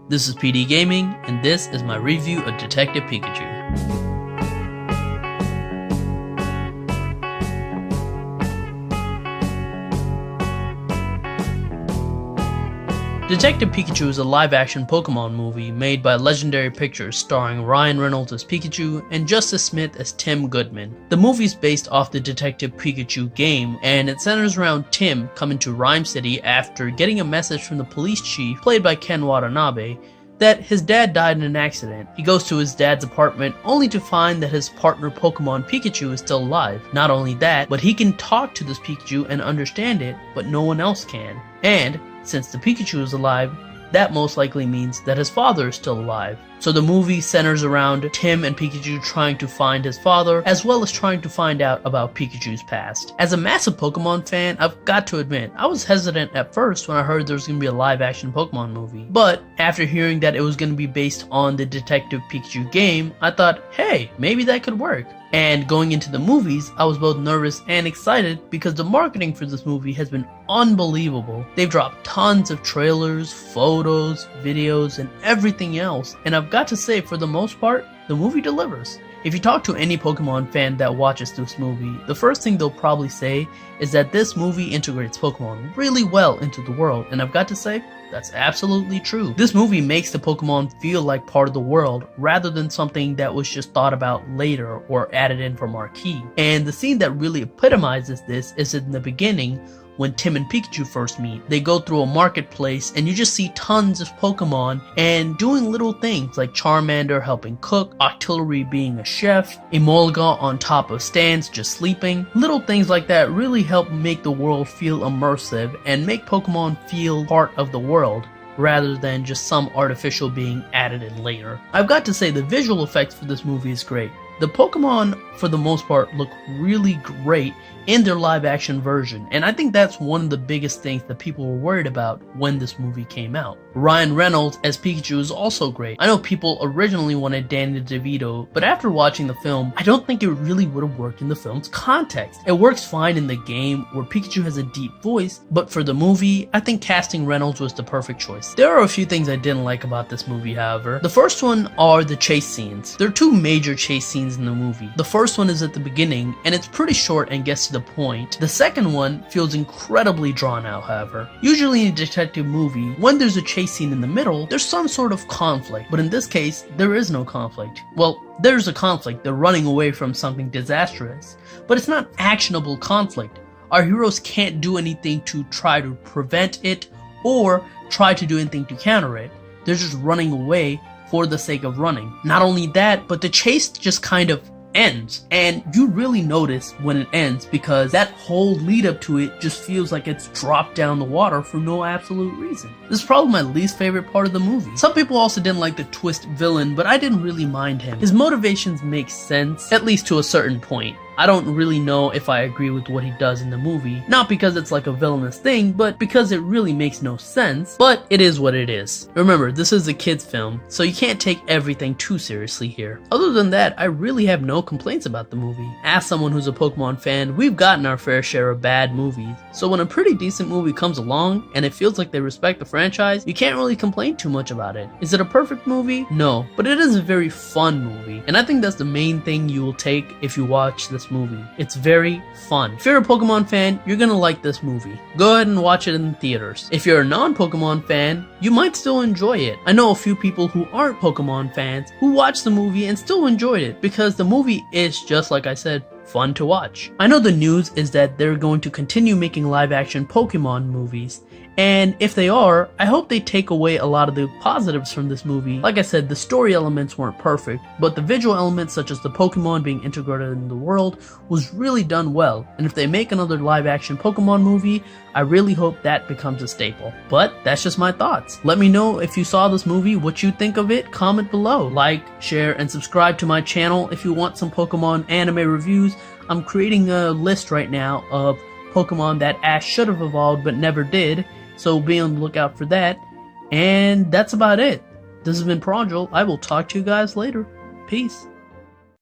This is PdGaming, and this is my review of Detective Pikachu. Detective Pikachu is a live-action Pokemon movie made by Legendary Pictures starring Ryan Reynolds as Pikachu and Justice Smith as Tim Goodman. The movie is based off the Detective Pikachu game, and it centers around Tim coming to Rhyme City after getting a message from the police chief, played by Ken Watanabe, that his dad died in an accident. He goes to his dad's apartment only to find that his partner Pokemon Pikachu is still alive. Not only that, but he can talk to this Pikachu and understand it, but no one else can. And since the Pikachu is alive, that most likely means that his father is still alive. So the movie centers around Tim and Pikachu trying to find his father, as well as trying to find out about Pikachu's past. As a massive Pokemon fan, I've got to admit, I was hesitant at first when I heard there was going to be a live-action Pokemon movie. But after hearing that it was going to be based on the Detective Pikachu game, I thought, hey, maybe that could work. And going into the movies, I was both nervous and excited because the marketing for this movie has been unbelievable. They've dropped tons of trailers, photos, videos, and everything else, and I've got to say, for the most part, the movie delivers. If you talk to any Pokemon fan that watches this movie, the first thing they'll probably say is that this movie integrates Pokemon really well into the world, and I've got to say, that's absolutely true. This movie makes the Pokemon feel like part of the world rather than something that was just thought about later or added in for marquee. And the scene that really epitomizes this is in the beginning when Tim and Pikachu first meet. They go through a marketplace and you just see tons of Pokemon and doing little things like Charmander helping cook, Octillery being a chef, Emolga on top of stands just sleeping. Little things like that really help make the world feel immersive and make Pokemon feel part of the world, rather than just some artificial being added in later. I've got to say, the visual effects for this movie is great. The Pokemon, for the most part, look really great in their live-action version, and I think that's one of the biggest things that people were worried about when this movie came out. Ryan Reynolds as Pikachu is also great. I know people originally wanted Danny DeVito, but after watching the film, I don't think it really would have worked in the film's context. It works fine in the game, where Pikachu has a deep voice, but for the movie, I think casting Reynolds was the perfect choice. There are a few things I didn't like about this movie, however. The first one are the chase scenes. There are two major chase scenes in the movie. The first one is at the beginning, and it's pretty short and gets to the point. The second one feels incredibly drawn out, however. Usually in a detective movie, when there's a chase scene in the middle, there's some sort of conflict, but in this case, there is no conflict. Well, there's a conflict, they're running away from something disastrous, but it's not actionable conflict. Our heroes can't do anything to try to prevent it or try to do anything to counter it. They're just running away for the sake of running. Not only that, but the chase just kind of ends, and you really notice when it ends because that whole lead up to it just feels like it's dropped down the water for no absolute reason. This is probably my least favorite part of the movie. Some people also didn't like the twist villain, but I didn't really mind him. His motivations make sense, at least to a certain point. I don't really know if I agree with what he does in the movie, not because it's like a villainous thing, but because it really makes no sense, but it is what it is. Remember, this is a kid's film, so you can't take everything too seriously here. Other than that, I really have no complaints about the movie. As someone who's a Pokemon fan, we've gotten our fair share of bad movies, so when a pretty decent movie comes along, and it feels like they respect the franchise, you can't really complain too much about it. Is it a perfect movie? No, but it is a very fun movie, and I think that's the main thing you will take if you watch this movie. It's very fun. If you're a Pokemon fan, you're gonna like this movie. Go ahead and watch it in the theaters. If you're a non-Pokemon fan, you might still enjoy it. I know a few people who aren't Pokemon fans who watched the movie and still enjoyed it because the movie is, just like I said, fun to watch. I know the news is that they're going to continue making live-action Pokemon movies, and if they are, I hope they take away a lot of the positives from this movie. Like I said, the story elements weren't perfect, but the visual elements such as the Pokemon being integrated in the world was really done well, and if they make another live-action Pokemon movie, I really hope that becomes a staple. But that's just my thoughts. Let me know if you saw this movie, what you think of it, comment below. Like, share, and subscribe to my channel if you want some Pokemon anime reviews. I'm creating a list right now of Pokemon that Ash should have evolved but never did, so be on the lookout for that. And that's about it. This has been Prongel. I will talk to you guys later. Peace.